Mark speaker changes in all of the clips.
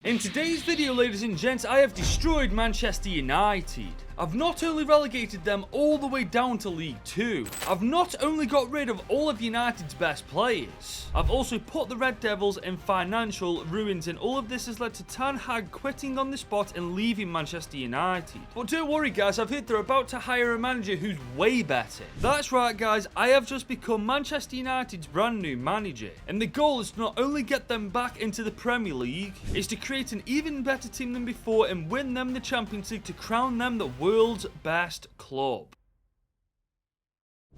Speaker 1: In today's video, ladies and gents, I have destroyed Manchester United. I've not only relegated them all the way down to League 2, I've not only got rid of all of United's best players, I've also put the Red Devils in financial ruins, and all of this has led to Hags quitting on the spot and leaving Manchester United. But don't worry guys, I've heard they're about to hire a manager who's way better. That's right guys, I have just become Manchester United's brand new manager, and the goal is to not only get them back into the Premier League, it's to create an even better team than before and win them the Champions League to crown them the world's best club.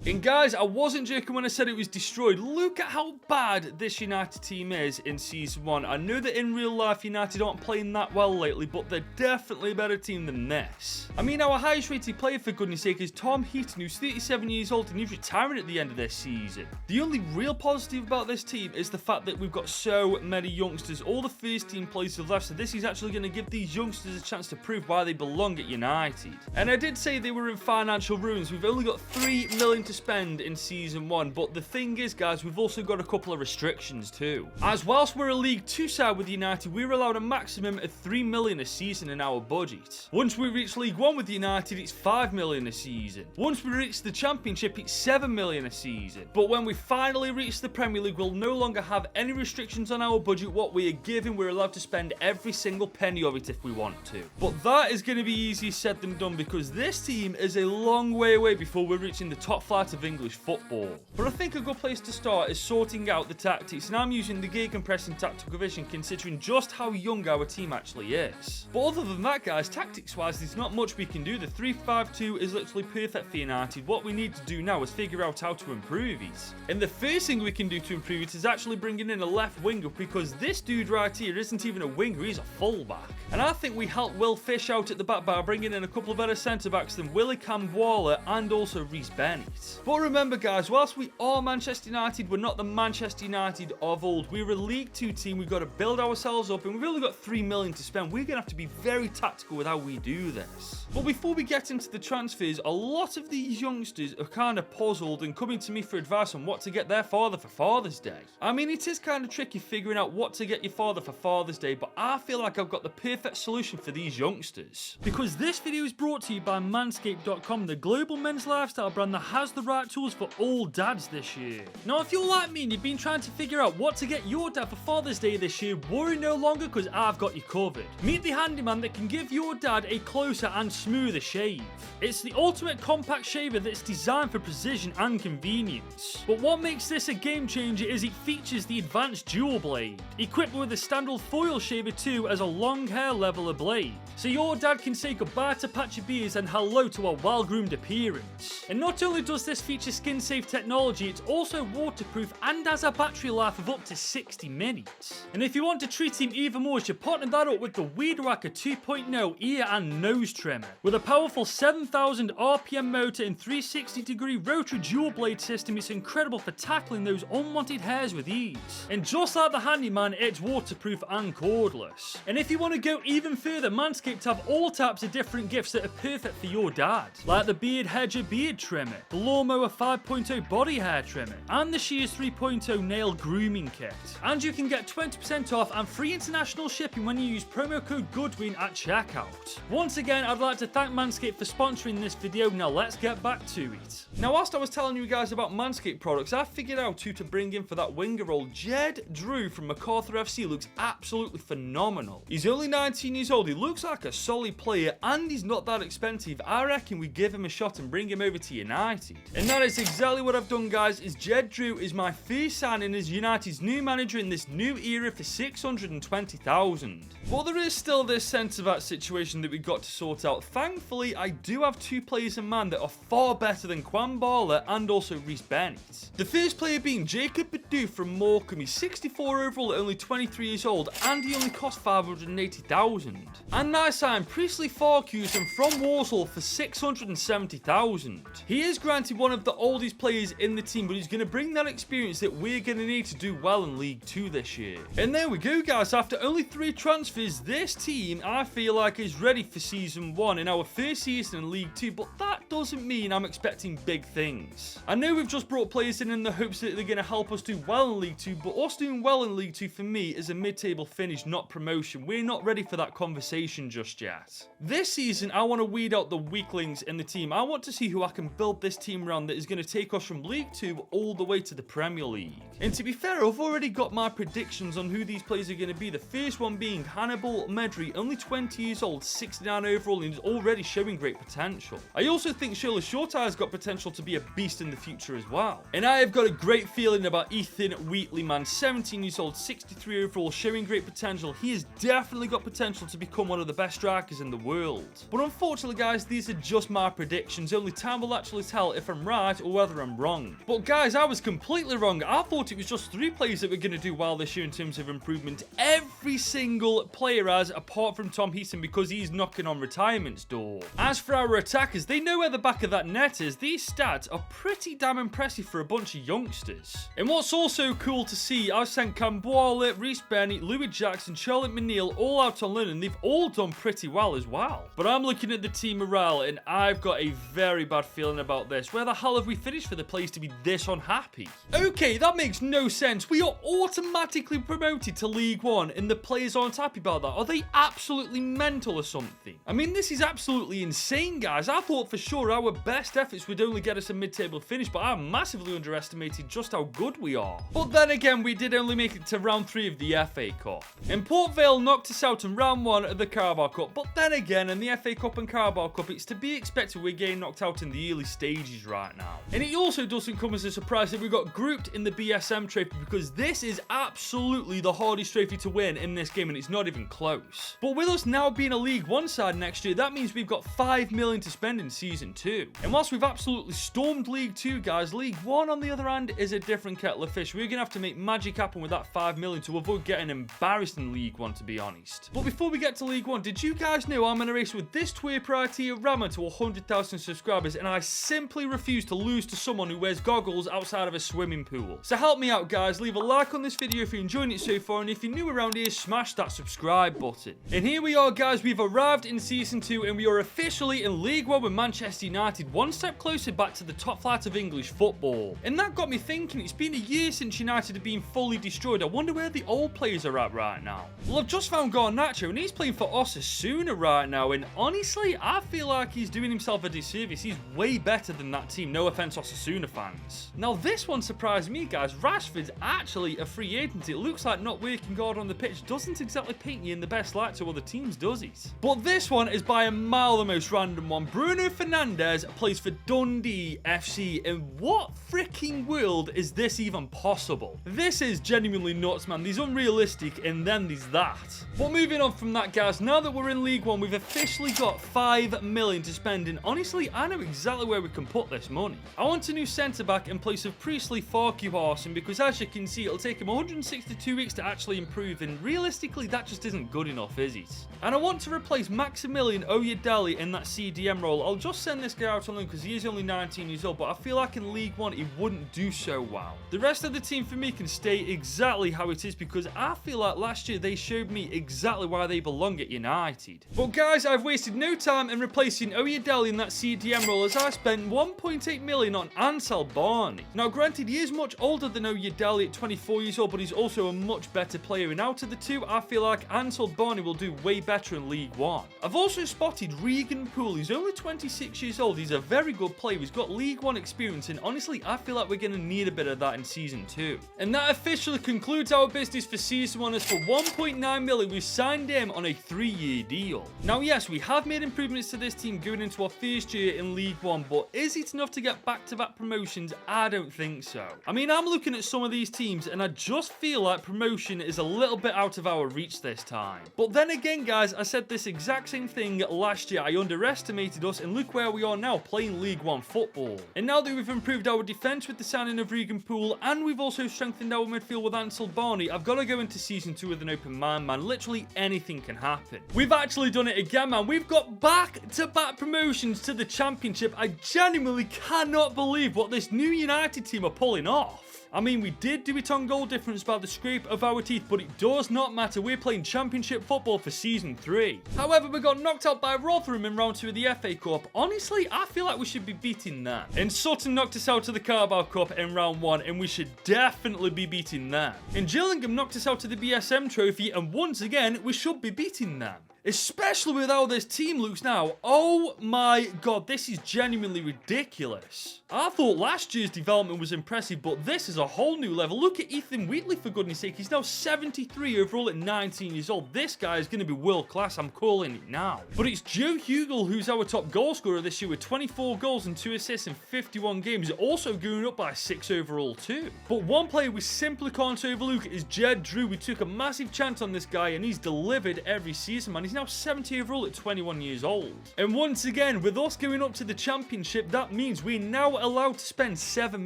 Speaker 1: And guys, I wasn't joking when I said it was destroyed. Look at how bad this United team is in Season 1. I know that in real life United aren't playing that well lately, but they're definitely a better team than this. I mean, our highest rated player, for goodness sake, is Tom Heaton, who's 37 years old and he's retiring at the end of this season. The only real positive about this team is the fact that we've got so many youngsters. All the first team players have left, so this is actually going to give these youngsters a chance to prove why they belong at United. And I did say they were in financial ruins. We've only got 3 million to spend in Season 1, but the thing is guys, we've also got a couple of restrictions too. As whilst we're a League 2 side with United, we're allowed a maximum of 3 million a season in our budget. Once we reach League 1 with United, it's 5 million a season. Once we reach the Championship, it's 7 million a season. But when we finally reach the Premier League, we'll no longer have any restrictions on our budget. What we are given, we're allowed to spend every single penny of it if we want to. But that is going to be easier said than done, because this team is a long way away before we're reaching the top flight of English football. But I think a good place to start is sorting out the tactics, and I'm using the gegenpressing tactical vision considering just how young our team actually is. But other than that guys, tactics wise there's not much we can do. The 3-5-2 is literally perfect for United. What we need to do now is figure out how to improve it. And the first thing we can do to improve it is actually bringing in a left winger, because this dude right here isn't even a winger, he's a fullback. And I think we helped Will Fish out at the back by bringing in a couple of better centre backs than Willie Camboire and also Reece Bennett. But remember guys, whilst we are Manchester United, we're not the Manchester United of old. We're a League 2 team, we've got to build ourselves up, and we've only got 3 million to spend. We're going to have to be very tactical with how we do this. But before we get into the transfers, a lot of these youngsters are kind of puzzled and coming to me for advice on what to get their father for Father's Day. I mean, it is kind of tricky figuring out what to get your father for Father's Day, but I feel like I've got the perfect solution for these youngsters. Because this video is brought to you by Manscaped.com, the global men's lifestyle brand that has the right tools for all dads this year. Now, if you're like me and you've been trying to figure out what to get your dad for Father's Day this year, worry no longer, because I've got you covered. Meet the handyman that can give your dad a closer and smoother shave. It's the ultimate compact shaver that's designed for precision and convenience. But what makes this a game changer is it features the advanced dual blade, equipped with a standard foil shaver too as a long hair leveler blade. So your dad can say goodbye to patchy beards and hello to a well-groomed appearance. And not only does this feature skin-safe technology, it's also waterproof and has a battery life of up to 60 minutes. And if you want to treat him even more, you partner that up with the Weed Whacker 2.0 ear and nose trimmer. With a powerful 7,000 RPM motor and 360-degree rotary dual blade system, it's incredible for tackling those unwanted hairs with ease. And just like the handyman, it's waterproof and cordless. And if you want to go even further, Manscaped have all types of different gifts that are perfect for your dad, like the Beard Hedger beard trimmer, the Lawnmower 5.0 body hair trimmer, and the Shears 3.0 nail grooming kit. And you can get 20% off and free international shipping when you use promo code Goodwin at checkout. Once again, I'd like to thank Manscaped for sponsoring this video. Now let's get back to it. Now, whilst I was telling you guys about Manscaped products, I figured out who to bring in for that winger role. Jed Drew from MacArthur FC looks absolutely phenomenal. He's only 19 years old, he looks like a solid player, and he's not that expensive. I reckon we give him a shot and bring him over to United. And that is exactly what I've done guys, is Jed Drew is my first signing as United's new manager in this new era for 620,000. But there is still this centre-back situation that we've got to sort out. Thankfully, I do have 2 players in mind that are far better than Camboire and also Reece Bennett. The first player being Jacob Badu from Morecambe. He's 64 overall at only 23 years old, and he only cost 580,000. And I signed Priestley Farquharson from Walsall for 670,000. He is granted obviously one of the oldest players in the team, but he's going to bring that experience that we're going to need to do well in League 2 this year. And there we go, guys. After only 3 transfers, this team, I feel like, is ready for Season 1 in our first season in League 2, but that doesn't mean I'm expecting big things. I know we've just brought players in the hopes that they're going to help us do well in League 2, but us doing well in League 2 for me is a mid-table finish, not promotion. We're not ready for that conversation just yet. This season, I want to weed out the weaklings in the team. I want to see who I can build this team around that is going to take us from League 2 all the way to the Premier League. And to be fair, I've already got my predictions on who these players are going to be. The first one being Hannibal Medri, only 20 years old, 69 overall, and is already showing great potential. I also think Shola Shortai has got potential to be a beast in the future as well. And I have got a great feeling about Ethan Wheatley, man, 17 years old, 63 overall, showing great potential. He has definitely got potential to become one of the best strikers in the world. But unfortunately, guys, these are just my predictions. Only time will actually tell if I'm right or whether I'm wrong. But guys, I was completely wrong. I thought it was just 3 players that were going to do well this year in terms of improvement. Every single player has, apart from Tom Heaton, because he's knocking on retirement's door. As for our attackers, they know where the back of that net is. These stats are pretty damn impressive for a bunch of youngsters. And what's also cool to see, I've sent Camboile, Reece Burney, Louis Jackson, Charlotte McNeil all out on loan, and they've all done pretty well as well. But I'm looking at the team morale, and I've got a very bad feeling about this. Where the hell have we finished for the players to be this unhappy? Okay, that makes no sense. We are automatically promoted to League 1, and the players aren't happy about that. Are they absolutely mental or something? I mean, this is absolutely insane, guys. I thought for sure our best efforts would only get us a mid-table finish, but I massively underestimated just how good we are. But then again, we did only make it to round 3 of the FA Cup. And Port Vale knocked us out in round 1 of the Carabao Cup, but then again, in the FA Cup and Carabao Cup, it's to be expected we're getting knocked out in the early stages right now. And it also doesn't come as a surprise that we got grouped in the BSM trophy, because this is absolutely the hardest trophy to win in this game, and it's not even close. But with us now being a League 1 side next year, that means we've got 5 million to spend in Season 2. And whilst we've absolutely stormed League 2, guys, League 1 on the other hand is a different kettle of fish. We're going to have to make magic happen with that 5 million to avoid getting embarrassed in League 1, to be honest. But before we get to League 1, did you guys know I'm in a race with this Twitter prior to Rama to 100,000 subscribers, and I simply refuse to lose to someone who wears goggles outside of a swimming pool. So help me out, guys. Leave a like on this video if you're enjoying it so far, and if you're new around here, smash that subscribe button. And here we are, guys. We've arrived in Season 2, and we are officially in League 1 with Manchester United, one step closer back to the top flight of English football. And that got me thinking, it's been a year since United have been fully destroyed. I wonder where the old players are at right now. Well, I've just found Garnacho, and he's playing for Osasuna right now, and honestly, I feel like he's doing himself a disservice. He's way better than that team. No offense, Osasuna fans. Now, this one surprised me, guys. Rashford's actually a free agent. It looks like not working hard on the pitch doesn't exactly paint you in the best light to other teams, does it? But this one is by a mile the most random one. Bruno Fernandes plays for Dundee FC. In what freaking world is this even possible? This is genuinely nuts, man. There's unrealistic, and then there's that. But moving on from that, guys, now that we're in League 1, we've officially got 5 million to spend, and honestly, I know exactly where we can put this money. I want a new centre-back in place of Priestley Farquharson, because as you can see, it'll take him 162 weeks to actually improve, and realistically, that just isn't good enough, is it? And I want to replace Maximilian Oyedele in that CDM role. I'll just send this guy out on loan because he is only 19 years old, but I feel like in League 1, he wouldn't do so well. The rest of the team for me can stay exactly how it is, because I feel like last year they showed me exactly why they belong at United. But guys, I've wasted no time in replacing Oyedele in that CDM role, as I spent 1.8 million on Ansel Barney. Now granted, he is much older than Oyedele at 24 years old, but he's also a much better player, and out of the two, I feel like Ansel Barney will do way better in League 1. I've also spotted Regan Poole. He's only 26 years old. He's a very good player. He's got League 1 experience, and honestly, I feel like we're going to need a bit of that in Season 2. And that officially concludes our business for Season 1, as for 1.9 million, we've signed him on a 3-year deal. Now yes, we have made improvements to this team going into our first year in League 1, but is it enough to get back-to-back promotions? I don't think so. I mean, I'm looking at some of these teams, and I just feel like promotion is a little bit out of our reach this time. But then again, guys, I said this exact same thing last year. I underestimated us, and look where we are now, playing League 1 football. And now that we've improved our defence with the signing of Regan Poole, and we've also strengthened our midfield with Ansel Barney, I've got to go into Season 2 with an open mind, man. Literally anything can happen. We've actually done it again, man. We've got back-to-back promotions to the Championship. I genuinely genuinely cannot believe what this new United team are pulling off. I mean, we did do it on goal difference by the scrape of our teeth, but it does not matter. We're playing Championship football for Season 3. However, we got knocked out by Rotherham in round 2 of the FA Cup. Honestly, I feel like we should be beating them. And Sutton knocked us out of the Carabao Cup in round 1, and we should definitely be beating them. And Gillingham knocked us out of the BSM Trophy, and once again, we should be beating them. Especially with how this team looks now. Oh my god, this is genuinely ridiculous. I thought last year's development was impressive, but this is a whole new level. Look at Ethan Wheatley, for goodness sake. He's now 73 overall at 19 years old. This guy is going to be world class, I'm calling it now. But it's Joe Hugel who's our top goal scorer this year with 24 goals and 2 assists in 51 games. Also going up by 6 overall too. But one player we simply can't overlook is Jed Drew. We took a massive chance on this guy and he's delivered every season, man. He's now 70 overall at 21 years old. And once again, with us going up to the Championship, that means we're now allowed to spend 7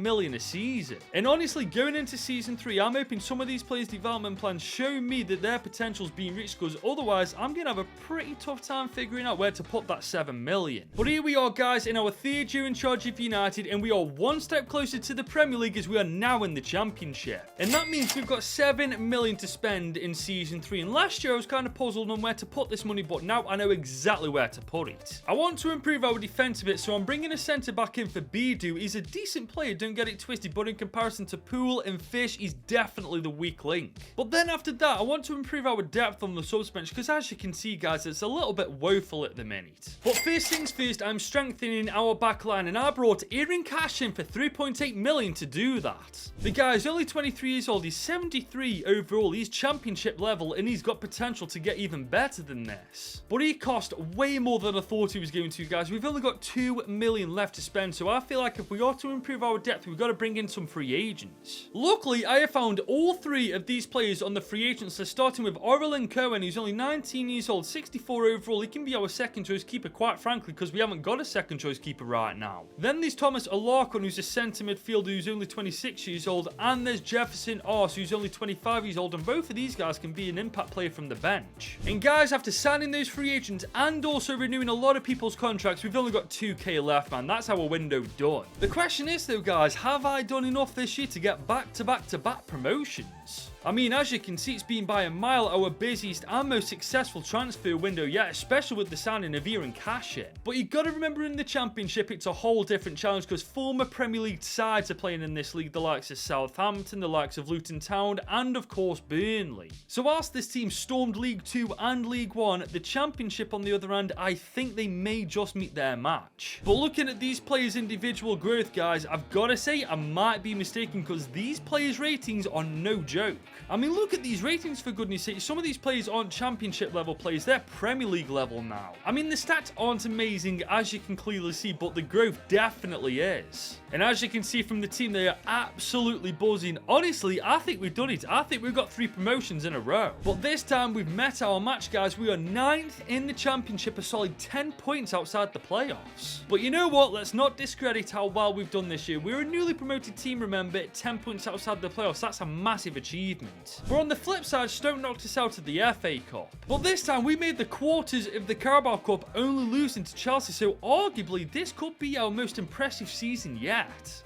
Speaker 1: million a season. And honestly, going into Season 3, I'm hoping some of these players' development plans show me that their potential's being reached, because otherwise, I'm going to have a pretty tough time figuring out where to put that 7 million. But here we are, guys, in our 3rd year in charge of United, and we are one step closer to the Premier League as we are now in the Championship. And that means we've got 7 million to spend in Season 3. And last year, I was kind of puzzled on where to put this money, but now I know exactly where to put it. I want to improve our defense a bit, so I'm bringing a centre back in for Bidu. He's a decent player, don't get it twisted, but in comparison to Poole and Fish, he's definitely the weak link. But then after that, I want to improve our depth on the subs bench, because as you can see, guys, it's a little bit woeful at the minute. But first things first, I'm strengthening our back line, and I brought Aaron Cash in for 3.8 million to do that. The guy's only 23 years old, he's 73 overall, he's Championship level, and he's got potential to get even better than this. But he cost way more than I thought he was going to, guys. We've only got 2 million left to spend, so I feel like if we are to improve our depth, we've got to bring in some free agents. Luckily, I have found all 3 of these players on the free agents list, starting with Aurelien Cohen, who's only 19 years old, 64 overall. He can be our second choice keeper, quite frankly, because we haven't got a second choice keeper right now. Then there's Thomas Alarcon, who's a centre midfielder who's only 26 years old, and there's Jefferson Arce, who's only 25 years old, and both of these guys can be an impact player from the bench. And guys, after signing those free agents and also renewing a lot of people's contracts, we've only got 2k left, man. That's our window done. The question is though, guys, have I done enough this year to get back-to-back promotions? I mean, as you can see, it's been by a mile our busiest and most successful transfer window yet, especially with the signing of Aaron Cash in. But you got to remember, in the Championship, it's a whole different challenge, because former Premier League sides are playing in this league, the likes of Southampton, the likes of Luton Town, and of course Burnley. So whilst this team stormed League 2 and League 1, the Championship on the other hand, I think they may just meet their match. But looking at these players' individual growth, guys, I've got to say I might be mistaken, because these players' ratings are no joke. I mean, look at these ratings, for goodness sake. Some of these players aren't Championship level players, they're Premier League level now. I mean, the stats aren't amazing, as you can clearly see, but the growth definitely is. And as you can see from the team, they are absolutely buzzing. Honestly, I think we've done it. I think we've got 3 promotions in a row. But this time, we've met our match, guys. We are 9th in the Championship, a solid 10 points outside the playoffs. But you know what? Let's not discredit how well we've done this year. We're a newly promoted team, remember, 10 points outside the playoffs. That's a massive achievement. But on the flip side, Stoke knocked us out of the FA Cup. But this time, we made the quarters of the Carabao Cup, only losing to Chelsea, so arguably, this could be our most impressive season yet.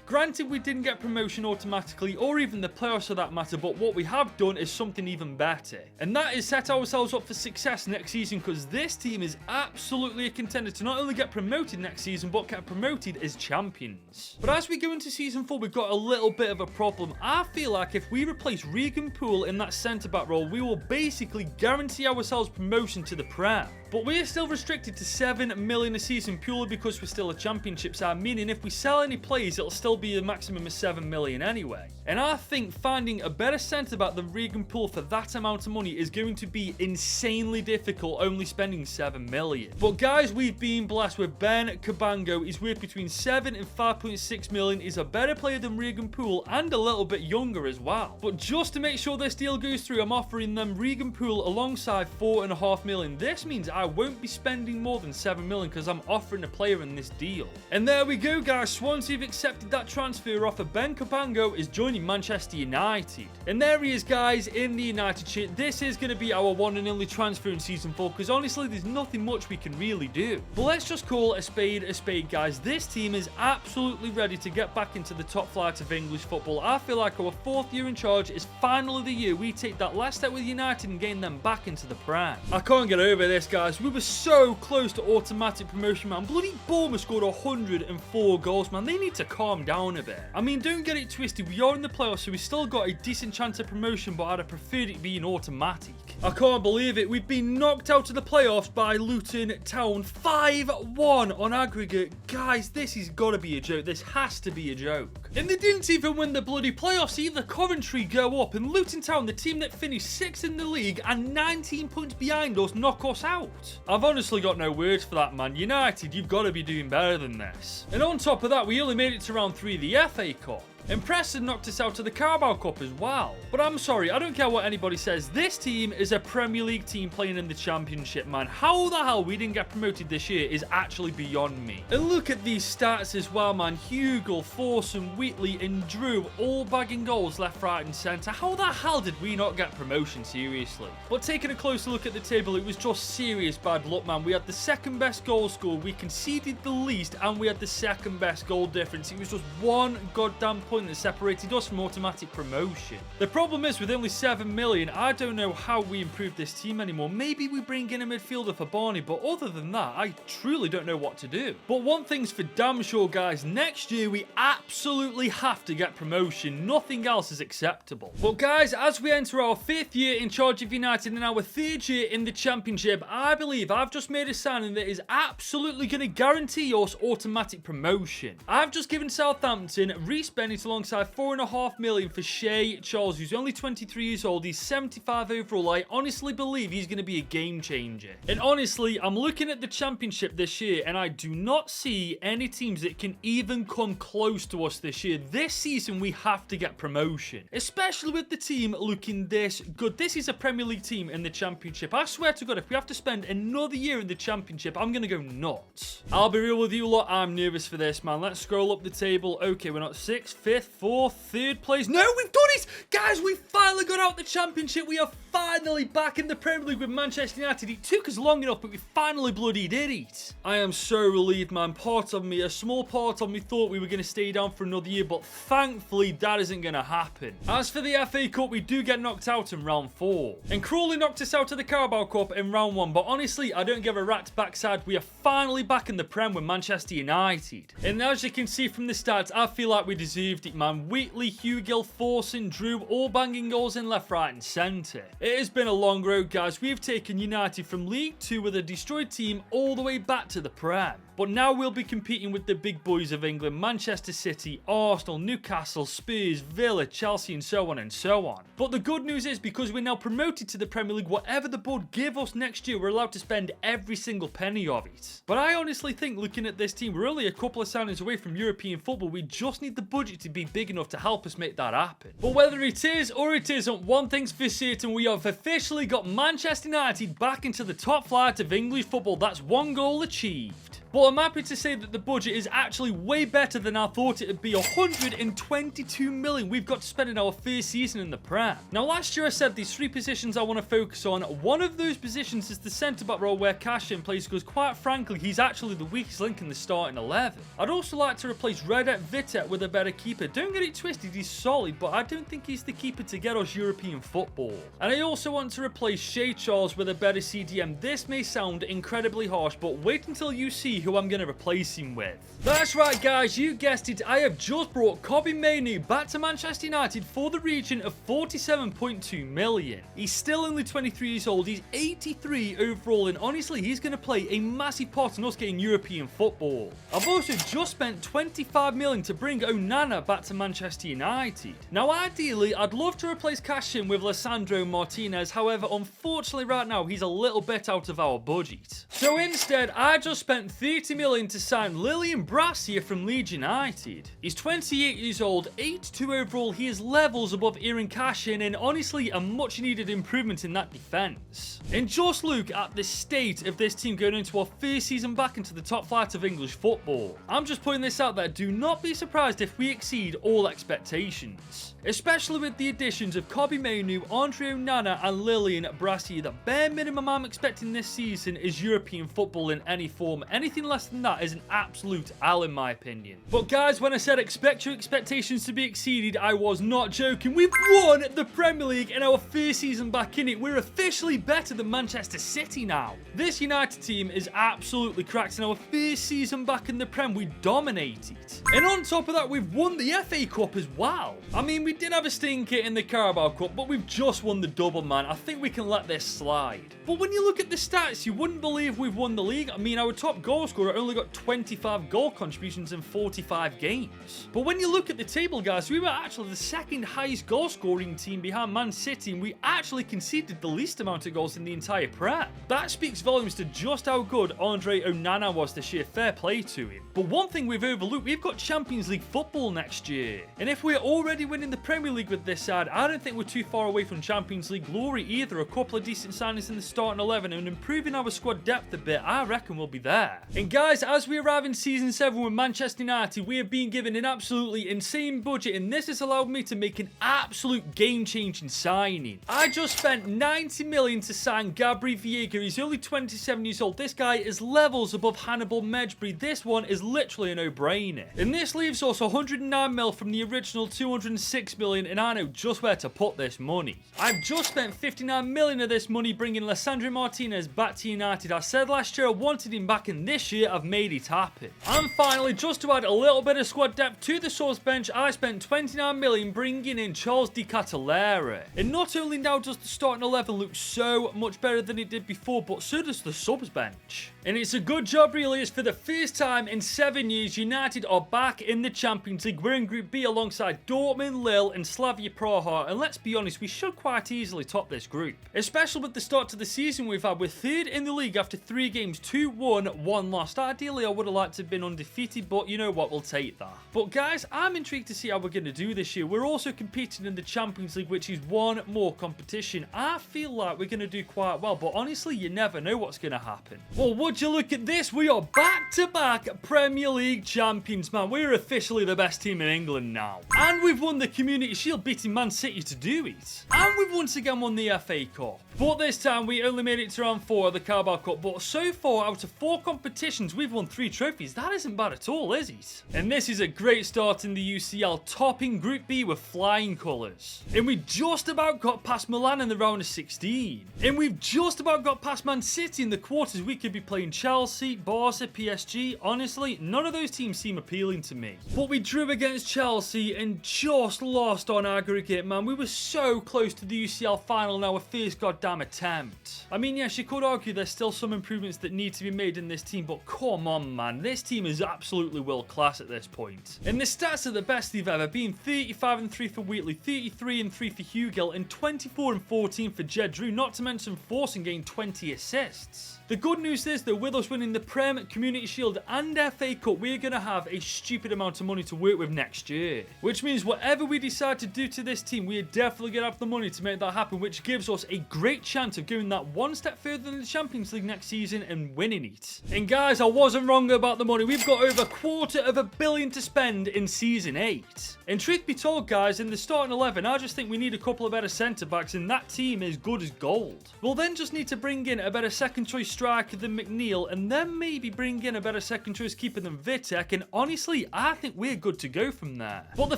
Speaker 1: Granted, we didn't get promotion automatically, or even the playoffs for that matter, but what we have done is something even better. And that is set ourselves up for success next season, because this team is absolutely a contender to not only get promoted next season, but get promoted as champions. But as we go into Season 4, we've got a little bit of a problem. I feel like if we replace Regan Poole in that centre-back role, we will basically guarantee ourselves promotion to the Prem. But we're still restricted to 7 million a season purely because we're still a Championship side, meaning if we sell any players, it'll still be a maximum of 7 million anyway. And I think finding a better centre-back than Regan Poole for that amount of money is going to be insanely difficult, only spending 7 million. But guys, we've been blessed with Ben Cabango. He's worth between 7 and 5.6 million. He's a better player than Regan Poole and a little bit younger as well. But just to make sure this deal goes through, I'm offering them Regan Poole alongside 4.5 million. This means I won't be spending more than 7 million because I'm offering a player in this deal. And there we go, guys. Swansea have accepted that transfer offer. Ben Cabango is joining joining Manchester United. And there he is, guys, in the United shirt. This is going to be our one and only transfer in Season 4, because honestly, there's nothing much we can really do. But let's just call a spade, guys. This team is absolutely ready to get back into the top flight of English football. I feel like our 4th year in charge is finally the year we take that last step with United and gain them back into the Prem. I can't get over this, guys. We were so close to automatic promotion, man. Bloody Bournemouth scored 104 goals, man. They need to calm down a bit. I mean, don't get it twisted. We are in the playoffs, so we still got a decent chance of promotion, but I'd have preferred it being automatic. I can't believe it. We've been knocked out of the playoffs by Luton Town 5-1 on aggregate. Guys, this has got to be a joke. This has to be a joke. And they didn't even win the bloody playoffs either. Coventry go up, and Luton Town, the team that finished 6th in the league and 19 points behind us, knock us out. I've honestly got no words for that, man. United, you've got to be doing better than this. And on top of that, we only made it to round 3 of the FA Cup. And Preston knocked us out of the Carabao Cup as well. But I'm sorry, I don't care what anybody says. This team is a Premier League team playing in the Championship, man. How the hell we didn't get promoted this year is actually beyond me. And look at these stats as well, man. Hugill, Forsum, Wheatley and Drew all bagging goals left, right and centre. How the hell did we not get promotion, seriously? But taking a closer look at the table, it was just serious bad luck, man. We had the 2nd best goal score, we conceded the least, and we had the 2nd best goal difference. It was just one goddamn point that separated us from automatic promotion. The problem is, with only 7 million, I don't know how we improve this team anymore. Maybe we bring in a midfielder for Barney, but other than that, I truly don't know what to do. But one thing's for damn sure, guys, next year we absolutely have to get promotion. Nothing else is acceptable. But guys, as we enter our 5th year in charge of United and our 3rd year in the Championship, I believe I've just made a signing that is absolutely going to guarantee us automatic promotion. I've just given Southampton Reece Bennett alongside 4.5 million for Shea Charles, who's only 23 years old. He's 75 overall. I honestly believe he's going to be a game changer. And honestly, I'm looking at the Championship this year and I do not see any teams that can even come close to us this year. This season we have to get promotion, especially with the team looking this good. This is a Premier League team in the Championship. I swear to God, if we have to spend another year in the Championship, I'm going to go nuts. I'll be real with you lot, I'm nervous for this, man. Let's scroll up the table. Okay, we're not 6th, 5th, 4th, 3rd place. No, we've done it! Guys, we finally got out the Championship. We are finally back in the Premier League with Manchester United. It took us long enough, but we finally bloody did it. I am so relieved, man. Part of me, a small part of me, thought we were going to stay down for another year, but thankfully that isn't going to happen. As for the FA Cup, we do get knocked out in round 4. And Crawley knocked us out of the Carabao Cup in round 1, but honestly, I don't give a rat's backside. We are finally back in the Prem with Manchester United. And as you can see from the stats, I feel like we deserved it, man. Wheatley, Hugill, Forson, Drew, all banging goals in left, right and centre. It has been a long road, guys. We've taken United from League 2 with a destroyed team all the way back to the Prem. But now we'll be competing with the big boys of England: Manchester City, Arsenal, Newcastle, Spurs, Villa, Chelsea and so on and so on. But the good news is, because we're now promoted to the Premier League, whatever the board give us next year, we're allowed to spend every single penny of it. But I honestly think, looking at this team, we're only a couple of signings away from European football. We just need the budget to be big enough to help us make that happen. But whether it is or it isn't, one thing's for certain: we have officially got Manchester United back into the top flight of English football. That's one goal achieved. But I'm happy to say that the budget is actually way better than I thought it would be. 122 million we've got to spend in our first season in the Prem. Now, last year I said these 3 positions I want to focus on. One of those positions is the centre-back role, where Cashin plays, because quite frankly, he's actually the weakest link in the starting 11. I'd also like to replace Redet Vitet with a better keeper. Don't get it twisted, he's solid, but I don't think he's the keeper to get us European football. And I also want to replace Shea Charles with a better CDM. This may sound incredibly harsh, but wait until you see who I'm going to replace him with. That's right, guys, you guessed it. I have just brought Kobe Mainoo back to Manchester United for the region of 47.2 million. He's still only 23 years old. He's 83 overall, and honestly, he's going to play a massive part in us getting European football. I've also just spent 25 million to bring Onana back to Manchester United. Now, ideally, I'd love to replace Cashin with Lissandro Martinez. However, unfortunately, right now, he's a little bit out of our budget. So instead, I just spent 30 million to sign Lilian Brassier from Leeds United. He's 28 years old, 82 overall, he is levels above Aaron Cashin, and honestly a much needed improvement in that defence. And just look at the state of this team going into our first season back into the top flight of English football. I'm just putting this out there, do not be surprised if we exceed all expectations. Especially with the additions of Kobbie Mainoo, Andre Onana and Lilian Brassier. The bare minimum I'm expecting this season is European football in any form. Anything less than that is an absolute L in my opinion. But guys, when I said expect your expectations to be exceeded, I was not joking. We've won the Premier League in our first season back in it. We're officially better than Manchester City now. This United team is absolutely cracked. In our first season back in the Prem, we dominated. And on top of that, we've won the FA Cup as well. I mean, we did have a stinker in the Carabao Cup, but we've just won the double, man. I think we can let this slide. But when you look at the stats, you wouldn't believe we've won the league. I mean, our top goal scorer only got 25 goal contributions in 45 games. But when you look at the table, guys, we were actually the second highest goal scoring team behind Man City, and we actually conceded the least amount of goals in the entire Prem. That speaks volumes to just how good Andre Onana was this year. Fair play to him. But one thing we've overlooked, we've got Champions League football next year. And if we're already winning the Premier League with this side, I don't think we're too far away from Champions League glory either. A couple of decent signings in the starting 11 and improving our squad depth a bit, I reckon we'll be there. And guys, as we arrive in Season 7 with Manchester United, we have been given an absolutely insane budget, and this has allowed me to make an absolute game-changing signing. I just spent 90 million to sign Gabri Veiga. He's only 27 years old. This guy is levels above Hannibal Mejbri. This one is literally a no-brainer. And this leaves us 109 mil from the original 206 million, and I know just where to put this money. I've just spent 59 million of this money bringing Lissandro Martinez back to United. I said last year I wanted him back, and this year I've made it happen. And finally, just to add a little bit of squad depth to the source bench, I spent 29 million bringing in Charles De Catalera. And not only now does the starting 11 look so much better than it did before, but so does the subs bench. And it's a good job really, as for the first time in 7 years, United are back in the Champions League. We're in Group B alongside Dortmund, Lille and Slavia Praha, and let's be honest, we should quite easily top this group. Especially with the start to the season we've had. We're third in the league after 3 games, 2 won, 1 lost. Ideally, I would have liked to have been undefeated, but you know what, we'll take that. But guys, I'm intrigued to see how we're going to do this year. We're also competing in the Champions League, which is one more competition. I feel like we're going to do quite well, but honestly, you never know what's going to happen. Well, would you look at this? We are back-to-back Premier League champions, man. We're officially the best team in England now. And we've won the Community Shield, beating Man City to do it. And we've once again won the FA Cup. But this time, we only made it to round 4 of the Carabao Cup. But so far, out of 4 competitions, we've won 3 trophies. That isn't bad at all, is it? And this is a great start in the UCL, topping Group B with flying colours. And we just about got past Milan in the round of 16. And we've just about got past Man City in the quarters. We could be playing Chelsea, Barca, PSG. Honestly, none of those teams seem appealing to me. But we drew against Chelsea and just lost on aggregate, man. We were so close to the UCL final in our first goddamn attempt. I mean, yes, you could argue there's still some improvements that need to be made in this team, but come on, man. This team is absolutely world class at this point. And the stats are the best they've ever been. 35-3 for Wheatley, 33-3 for Hugill, and 24-14 for Jed Drew, not to mention forcing getting 20 assists. The good news is that with us winning the Prem, Community Shield and FA Cup, we're going to have a stupid amount of money to work with next year. Which means whatever we decide to do to this team, we're definitely going to have the money to make that happen, which gives us a great chance of going that one step further in the Champions League next season and winning it. And guys, I wasn't wrong about the money. We've got over $250 million to spend in Season 8. And truth be told, guys, in the starting 11, I just think we need a couple of better centre-backs, and that team is good as gold. We'll then just need to bring in a better second-choice striker than McNeil, and then maybe bring in a better second-choice keeper than Vitek, and honestly, I think we're good to go from there. But the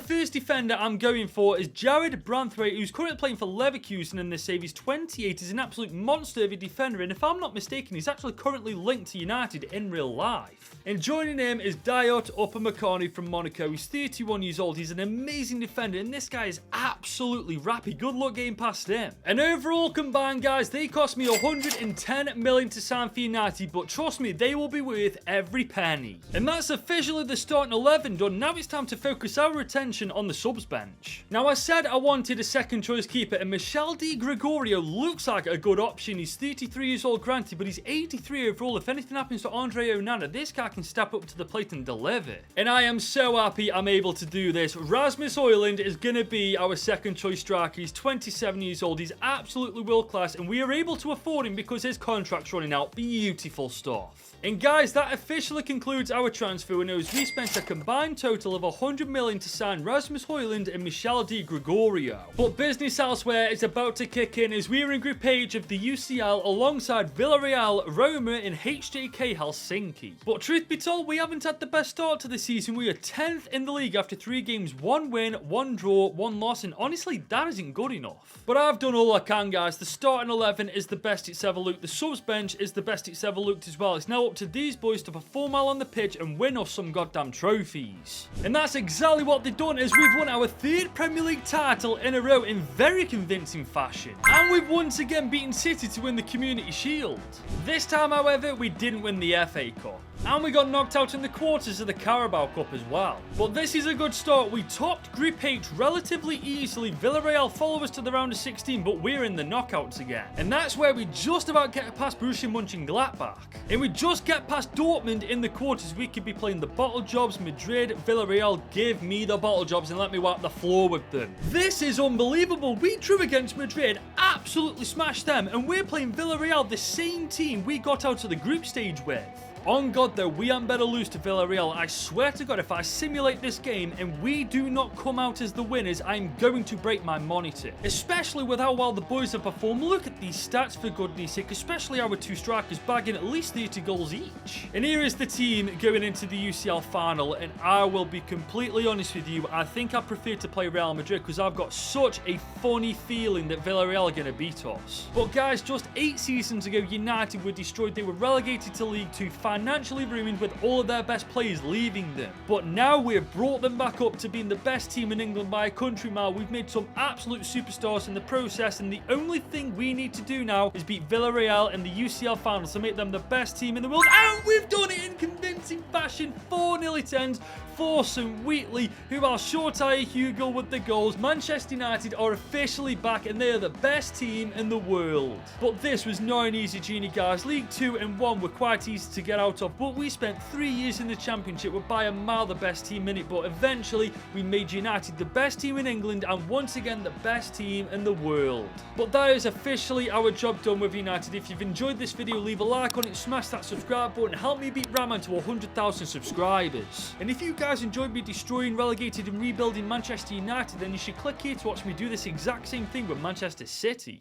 Speaker 1: first defender I'm going for is Jared Branthwaite, who's currently playing for Leverkusen in this save. He's 28, he's an absolute monster of a defender, and if I'm not mistaken, he's actually currently linked to United in real life. And joining him is Dayot Upamecano from Monaco. He's 31 years old, he's an amazing defender, and this guy is absolutely rappy. Good luck getting past him. And overall combined, guys, they cost me $110 million to sign for United, but trust me, they will be worth every penny. And that's officially the starting 11 done. Now it's time to focus our attention on the subs bench. Now I said I wanted a second choice keeper, and Michel Di Gregorio looks like a good option. He's 33 years old granted, but he's 83 overall. If anything happens to Andre Onana, this guy can step up to the plate and deliver. And I am so happy I'm able to do this. Rasmus Højlund is going to be our second choice striker. He's 27 years old. He's absolutely world class, and we are able to afford him because his contract's running out. Beautiful stuff. And guys, that officially concludes our transfer windows. We spent a combined total of 100 million to sign Rasmus Højlund and Michel Di Gregorio. But business elsewhere is about to kick in as we are in Group H of the UCL alongside Villarreal, Roma and HJK Helsinki. But truth be told, we haven't had the best start to the season. We are 10th in the league after 3 games, 1 win, 1 draw, 1 loss, and honestly, that isn't good enough. But I've done all I can, guys. The starting 11 is the best it's ever looked. The subs bench is the best it's ever looked as well. It's now up to these boys to perform well on the pitch and win us some goddamn trophies. And that's exactly what they've done, as we've won our 3rd Premier League title in a row in very convincing fashion. And we've once again beaten City to win the Community Shield. This time, however, we didn't win the FA Cup. And we got knocked out in the quarters of the Carabao Cup as well. But this is a good start. We topped Group H relatively easily. Villarreal follow us to the round of 16, but we're in the knockouts again. And that's where we just about get past Borussia Mönchengladbach. And we just get past Dortmund in the quarters. We could be playing the bottle jobs. Madrid, Villarreal, give me the bottle jobs and let me wipe the floor with them. This is unbelievable. We drew against Madrid, absolutely smashed them, and we're playing Villarreal, the same team we got out of the group stage with. On God though, we aren't better lose to Villarreal. I swear to God, if I simulate this game and we do not come out as the winners, I'm going to break my monitor. Especially with how well the boys have performed. Look at these stats for goodness sake, especially our 2 strikers bagging at least 30 goals each. And here is the team going into the UCL final, and I will be completely honest with you, I think I prefer to play Real Madrid because I've got such a funny feeling that Villarreal are going to beat us. But guys, just 8 seasons ago, United were destroyed. They were relegated to League 2, financially ruined with all of their best players leaving them. But now we've brought them back up to being the best team in England by a country mile. We've made some absolute superstars in the process, and the only thing we need to do now is beat Villarreal in the UCL final to make them the best team in the world. And we've done it in convincing fashion. 4-0 it ends. Forson, Wheatley, who I'll sure tire Hugo with the goals. Manchester United are officially back and they are the best team in the world. But this was not an easy journey, guys. League 2 and 1 were quite easy to get out of, but we spent 3 years in the Championship. We're by a mile the best team in it, but eventually we made United the best team in England and once again the best team in the world. But that is officially our job done with United. If you've enjoyed this video, leave a like on it, smash that subscribe button, help me beat Rahman to 100,000 subscribers. And if you guys enjoyed me destroying, relegated and rebuilding Manchester United, then you should click here to watch me do this exact same thing with Manchester City.